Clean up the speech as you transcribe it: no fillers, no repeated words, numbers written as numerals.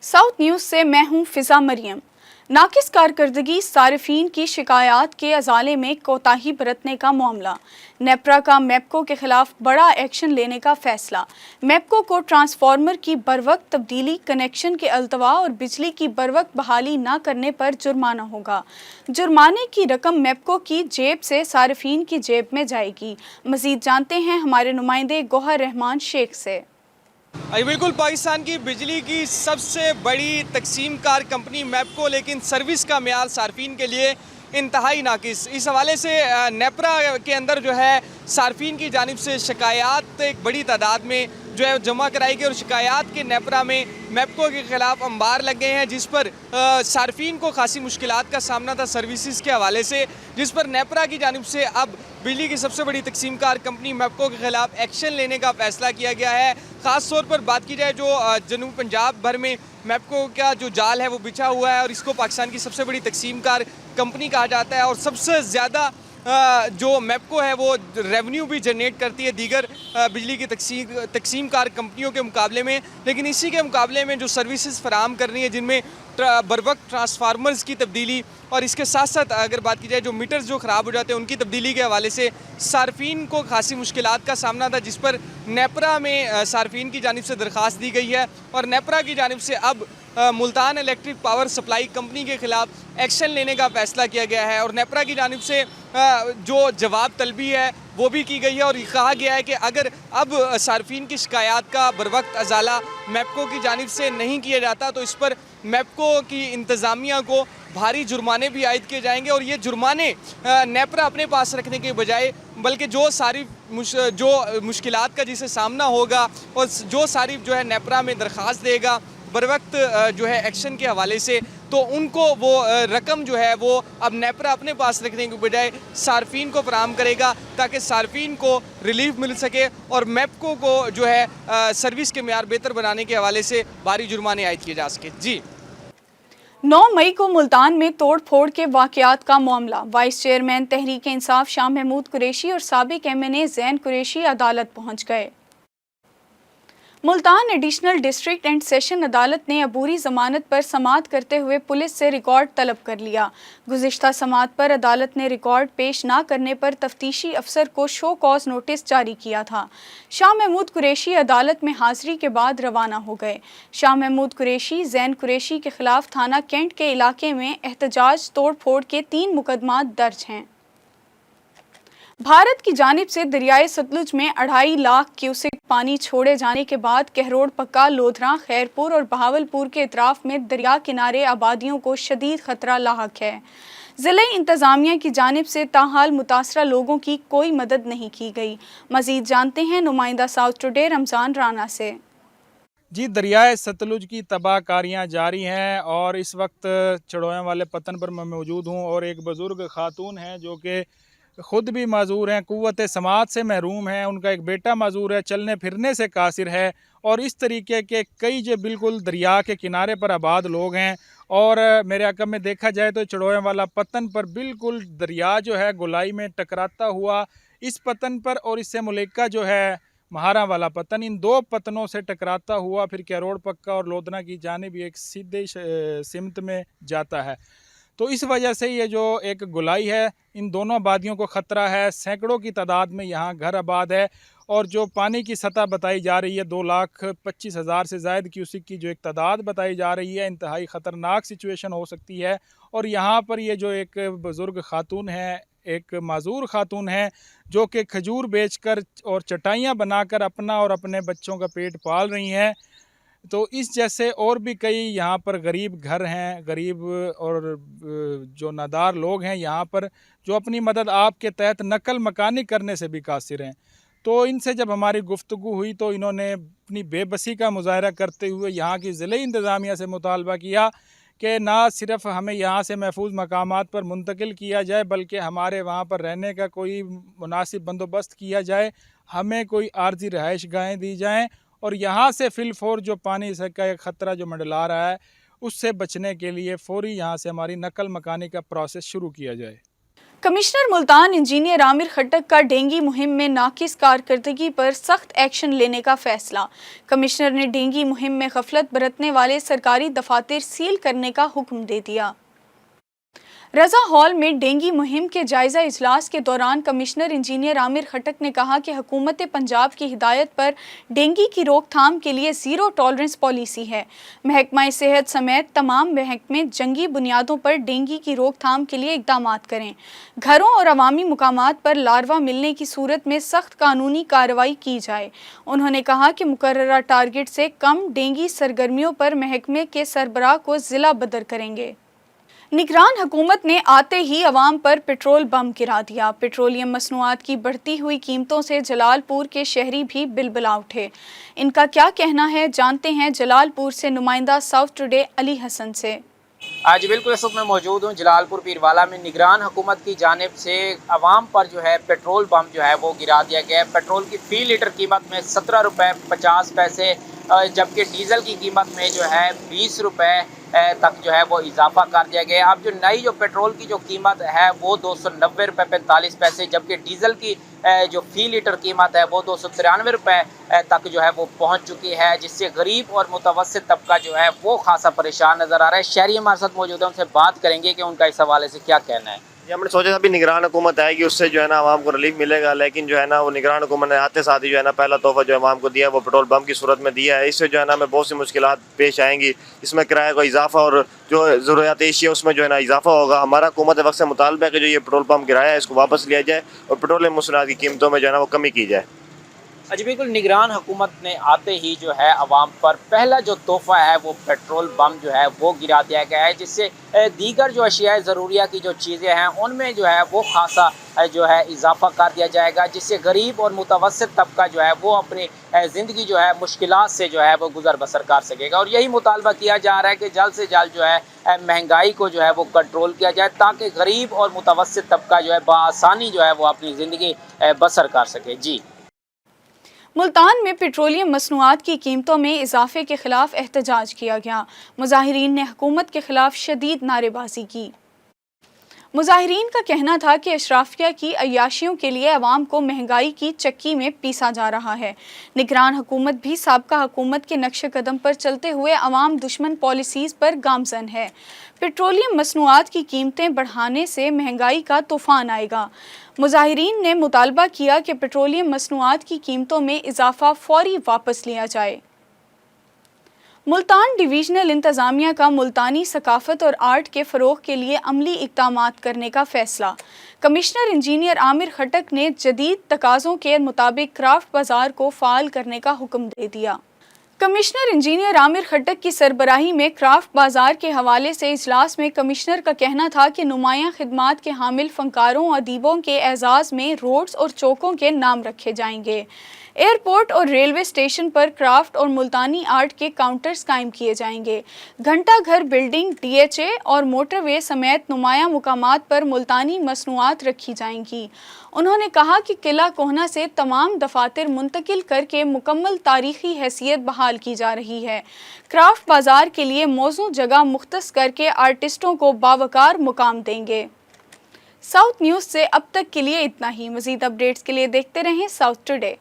South news से मैं हूं फिजा मरियम। नाकिस कारकर्दगी सार्फिन की शिकायत के अजाले में कोताही बरतने का मामला। नेपरा का मेपको के खिलाफ बड़ा एक्शन लेने का फैसला। मेपको को ट्रांसफार्मर की बरवक्त तब्दीली, कनेक्शन के अल्तवा और बिजली की बरवक्त बहाली न करने पर जुर्माना होगा। जुर्माने की रकम मेपको की जेब से सार्फिन की जेब में जाएगी। मजीद जानते हैं हमारे नुमाइंदे गौहर रहमान शेख से। बिल्कुल, पाकिस्तान की बिजली की सबसे बड़ी तकसीम कार कंपनी मेपको, लेकिन सर्विस का मेयार सार्फिन के लिए इंतहाई नाकिस। इस हवाले से नेपरा के अंदर जो है सार्फिन की जानिब से शिकायत एक बड़ी तादाद में जो है जमा कराई गई और शिकायत के नेपरा में मेपको के ख़िलाफ़ अंबार लग गए हैं, जिस पर सार्फिन को खासी मुश्किलात का सामना था सर्विसेज के हवाले से, जिस पर नेपरा की जानिब से अब बिजली की सबसे बड़ी तकसीम कार कंपनी मेपको के ख़िलाफ़ एक्शन लेने का फ़ैसला किया गया है। ख़ास तौर पर बात की जाए जो जनूब पंजाब भर में मेपको का जो जाल है वो बिछा हुआ है और इसको पाकिस्तान की सबसे बड़ी तकसीम कार कंपनी कहा जाता है और सबसे ज़्यादा जो मेपको है वो रेवेन्यू भी जनरेट करती है दीगर बिजली की तकसीम कार कंपनियों के मुकाबले में। लेकिन इसी के मुकाबले में जो सर्विसेज फराहम कर रही है, जिनमें बरवक्त ट्रांसफार्मर्स की तब्दीली और इसके साथ साथ अगर बात की जाए जो मीटर्स जो ख़राब हो जाते हैं उनकी तब्दीली के हवाले से सार्फिन को खासी मुश्किलात का सामना था, जिस पर नेपरा में सार्फिन की जानिब से दरख्वास्त दी गई है और नेपरा की जानिब से अब Multan electric power supply company के ख़िलाफ़ एक्शन लेने का फ़ैसला किया गया है और नेपरा की जानिब से जो जवाब तलबी है वो भी की गई है और कहा गया है कि अगर अब सार्फिन की शिकायत का बरवक्त अजाला मेपको की जानिब से नहीं किया जाता तो इस पर मेपको की इंतज़ामिया को भारी जुर्माने भी आयद किए जाएंगे और ये जुर्माने नेपरा अपने पास रखने के बजाय बल्कि जो मुश्किलात का जिसे सामना होगा और जो सारिफ जो है नेपरा में दरख्वास्त देगा बरवक्त जो है एक्शन के हवाले से, तो उनको वो रकम जो है वो अब नेपरा अपने पास रखने के बजाय सार्फिन को फराहम करेगा ताकि सार्फिन को रिलीफ मिल सके और मेपको को जो है सर्विस के मेयार बेहतर बनाने के हवाले से भारी जुर्माने आयद किए जा सके। जी 9 मई को मुल्तान में तोड़ फोड़ के वाक़यात का मामला। वाइस चेयरमैन तहरीक इंसाफ शाह महमूद कुरैशी और साबिक MNA ज़ैन कुरैशी अदालत पहुँच गए। Multan additional district and session अदालत ने अबूरी ज़मानत पर समाअत करते हुए पुलिस से रिकॉर्ड तलब कर लिया। गुज़िश्ता समाअत पर अदालत ने रिकॉर्ड पेश ना करने पर तफ्तीशी अफसर को शो कॉज नोटिस जारी किया था। शाह महमूद कुरैशी अदालत में हाज़िरी के बाद रवाना हो गए। शाह महमूद कुरैशी ज़ैन कुरैशी के ख़िलाफ़ थाना कैंट के इलाके में एहतजाज तोड़ फोड़ के 3 मुकदमात दर्ज हैं। भारत की जानिब से दरियाए सतलुज में 2.5 लाख क्यूसेक पानी छोड़े जाने के बाद कहरोड़ पक्का, लोधरा, खैरपुर और बहावलपुर के इतराफ में दरिया किनारे आबादियों को शदीद खतरा लाहक है। ज़िले इंतज़ामिया की जानिब से ताहाल मुतासरा लोगों की कोई मदद नहीं की गई। मज़ीद जानते हैं नुमाइंदा साउथ टुडे रमज़ान राना से। जी, दरियाए सतलुज की तबाहकारियाँ जारी हैं और इस वक्त चढ़ोया वाले पतन पर मैं मौजूद हूँ और एक बुज़ुर्ग खातून हैं जो कि ख़ुद भी माजूर हैं, क़ुव्वत समाअत से महरूम हैं, उनका एक बेटा माजूर है, चलने फिरने से कासिर है और इस तरीके के कई जो बिल्कुल दरिया के किनारे पर आबाद लोग हैं। और मेरे अकब में देखा जाए तो चढ़ोया वाला पतन पर बिल्कुल दरिया जो है गोलाई में टकराता हुआ इस पतन पर और इससे मुलेका जो है महारा वाला पतन, इन 2 पतनों से टकराता हुआ फिर कैरोड़ पक्का और लोधना की जानिब एक सीधे सिमत में जाता है। तो इस वजह से ये जो एक गोलाई है इन दोनों आबादियों को ख़तरा है। सैकड़ों की तादाद में यहाँ घर आबाद है और जो पानी की सतह बताई जा रही है 2,25,000 से ज़ायद क्यूसिक की जो एक तादाद बताई जा रही है, इंतहाई ख़तरनाक सिचुएशन हो सकती है। और यहाँ पर ये जो एक बुज़ुर्ग खातून है, एक माजूर खातून है जो कि खजूर बेचकर और चटाइयाँ बनाकर अपना और अपने बच्चों का पेट पाल रही हैं। तो इस जैसे और भी कई यहाँ पर गरीब घर हैं, गरीब और जो नादार लोग हैं यहाँ पर जो अपनी मदद आपके तहत नकल मकानी करने से भी कासिर हैं। तो इनसे जब हमारी गुफ्तगू हुई तो इन्होंने अपनी बेबसी का मुजाहरा करते हुए यहाँ की ज़िले इंतज़ामिया से मुतालबा किया कि ना सिर्फ़ हमें यहाँ से महफूज मकामात पर मुंतकिल किया जाए बल्कि हमारे वहाँ पर रहने का कोई मुनासिब बंदोबस्त किया जाए, हमें कोई आर्जी रहाइश गाहें दी जाएँ और यहाँ से फ़िलफ़ौर जो पानी से का एक ख़तरा जो मंडला रहा है उससे बचने के लिए फ़ौरी यहाँ से हमारी नकल मकानी का प्रोसेस शुरू किया जाए। कमिश्नर मुल्तान इंजीनियर आमिर खट्टक का डेंगी मुहिम में नाकिस कारकर्दगी पर सख्त एक्शन लेने का फैसला। कमिश्नर ने डेंगी मुहिम में गफलत बरतने वाले सरकारी दफातर सील करने का हुक्म दे दिया। रजा हॉल में डेंगी मुहिम के जायजा इजलास के दौरान कमिश्नर इंजीनियर आमिर खट्टक ने कहा कि हुकूमत पंजाब की हिदायत पर डेंगी की रोकथाम के लिए ज़ीरो टॉलरेंस पॉलिसी है। महकमा सेहत समेत तमाम महकमे जंगी बुनियादों पर डेंगी की रोकथाम के लिए इकदाम करें। घरों और अवामी मुकामात पर लार्वा मिलने की सूरत में सख्त कानूनी कार्रवाई की जाए। उन्होंने कहा कि मुकर्ररा टारगेट से कम डेंगी सरगर्मियों पर महकमे के सरबराह को ज़िला बदर करेंगे। निगरान हुकूमत ने आते ही अवाम पर पेट्रोल बम गिरा दिया। पेट्रोलियम मसनूआत की बढ़ती हुई कीमतों से जलालपुर के शहरी भी बिलबिला उठे। इनका क्या कहना है, जानते हैं जलालपुर से नुमाइंदा साउथ टुडे अली हसन से। आज बिल्कुल इस वक्त मैं मौजूद हूँ जलालपुर पीरवाला में। निगरान हुकूमत की जानिब से अवाम पर जो है पेट्रोल बम जो है वो गिरा दिया गया है। पेट्रोल की फ़ी लीटर कीमत में 17 रुपये 50 पैसे, जबकि डीज़ल की कीमत में जो है 20 रुपये तक जो है वो इजाफा कर दिया गया। अब जो नई जो पेट्रोल की जो कीमत है वो 290 रुपये 45 पैसे, जबकि डीज़ल की जो फ़ी लीटर कीमत है वो 293 रुपये तक जो है वो पहुंच चुकी है, जिससे गरीब और मुतवस्सित तबका जो है वो खासा परेशान नज़र आ रहा है। शहरी हमारे साथ मौजूद है, उनसे बात करेंगे कि उनका इस हवाले से क्या कहना है। हमने सोचा था अभी निगरान हुकूमत आएगी, उससे जो है ना आवाम को रिलीफ मिलेगा, लेकिन जो है ना वो निगरान हुकूमत ने आते साथ ही जो है ना पहला तोहफा जो आवाम को दिया है वो पेट्रोल बम की सूरत में दिया है। इससे जो है ना हमें बहुत सी मुश्किलात पेश आएंगी। इसमें किराए का इजाफा और जो ज़रूरियात एशिया उसमें जो है ना इजाफा होगा। हमारा हुकूमत वक्त से मुतालबा है कि जो ये पेट्रोल पम्प किराया है इसको वापस लिया जाए और पेट्रोलियम मसनूआत की कीमतों में जो है ना वो कमी की जाए। जी बिल्कुल, निगरान हुकूमत ने आते ही जो है अवाम पर पहला जो तोहफ़ा है वो पेट्रोल बम जो है वो गिरा दिया गया है, जिससे दीगर जो अशिया ज़रूरिया की जो चीज़ें हैं उनमें जो है वो खासा जो है इजाफा कर दिया जाएगा, जिससे गरीब और मुतवस्सित तबका जो है वो अपनी ज़िंदगी जो है मुश्किलात से जो है वो गुजर बसर कर सकेगा। और यही मुतालबा किया जा रहा है कि जल्द से जल्द जो है महंगाई को जो है वो कंट्रोल किया जाए, ताकि गरीब और मुतवस्सित तबका जो है बआसानी जो है वो अपनी ज़िंदगी बसर कर सके। जी, मुल्तान में पेट्रोलियम मसनूआत की कीमतों में इजाफे के खिलाफ एहतजाज किया गया। मुजाहिरीन ने हुकूमत के खिलाफ शदीद नारेबाजी की। मुजाहिरीन का कहना था कि अशराफिया की अय्याशियों के लिए अवाम को महंगाई की चक्की में पीसा जा रहा है। निगरान हुकूमत भी साबका हुकूमत के नक्श कदम पर चलते हुए अवाम दुश्मन पॉलिसीज़ पर गामजन है। पेट्रोलियम मसनूआत की कीमतें बढ़ाने से महंगाई का तूफ़ान आएगा। मुजाहिरीन ने मुतालबा किया कि पेट्रोलियम मसनूआत की कीमतों में इजाफा फौरी वापस लिया जाए। मुल्तान डिवीजनल इंतज़ामिया का मुल्तानी सकाफ़त और आर्ट के फ़रोग़ के लिए अमली इक़दामात करने का फ़ैसला। कमिश्नर इंजीनियर आमिर खट्टक ने जदीद तकाज़ों के मुताबिक क्राफ्ट बाज़ार को फ़ाल करने का हुक्म दे दिया। कमिश्नर इंजीनियर आमिर खट्टक की सरबराही में क्राफ्ट बाज़ार के हवाले से इजलास में कमिश्नर का कहना था कि नुमायाँ खिदमात के हामिल फ़नकारों और अदीबों के एजाज़ में रोड्स और चौकों के नाम रखे जाएंगे। एयरपोर्ट और रेलवे स्टेशन पर क्राफ्ट और मुल्तानी आर्ट के काउंटर्स कायम किए जाएंगे। घंटा घर बिल्डिंग, DHA और मोटरवे समेत नुमायाँ मुकामात पर मुल्तानी मसनूआत रखी जाएंगी। उन्होंने कहा कि किला कोहना से तमाम दफातर मुंतकिल करके मुकम्मल तारीखी हैसियत बहाल की जा रही है। क्राफ्ट बाज़ार के लिए मौजू जगह मुख्तस करके आर्टिस्टों को बावकार मुकाम देंगे। साउथ न्यूज़ से अब तक के लिए इतना ही। मज़ीद अपडेट्स के लिए देखते रहें साउथ टुडे।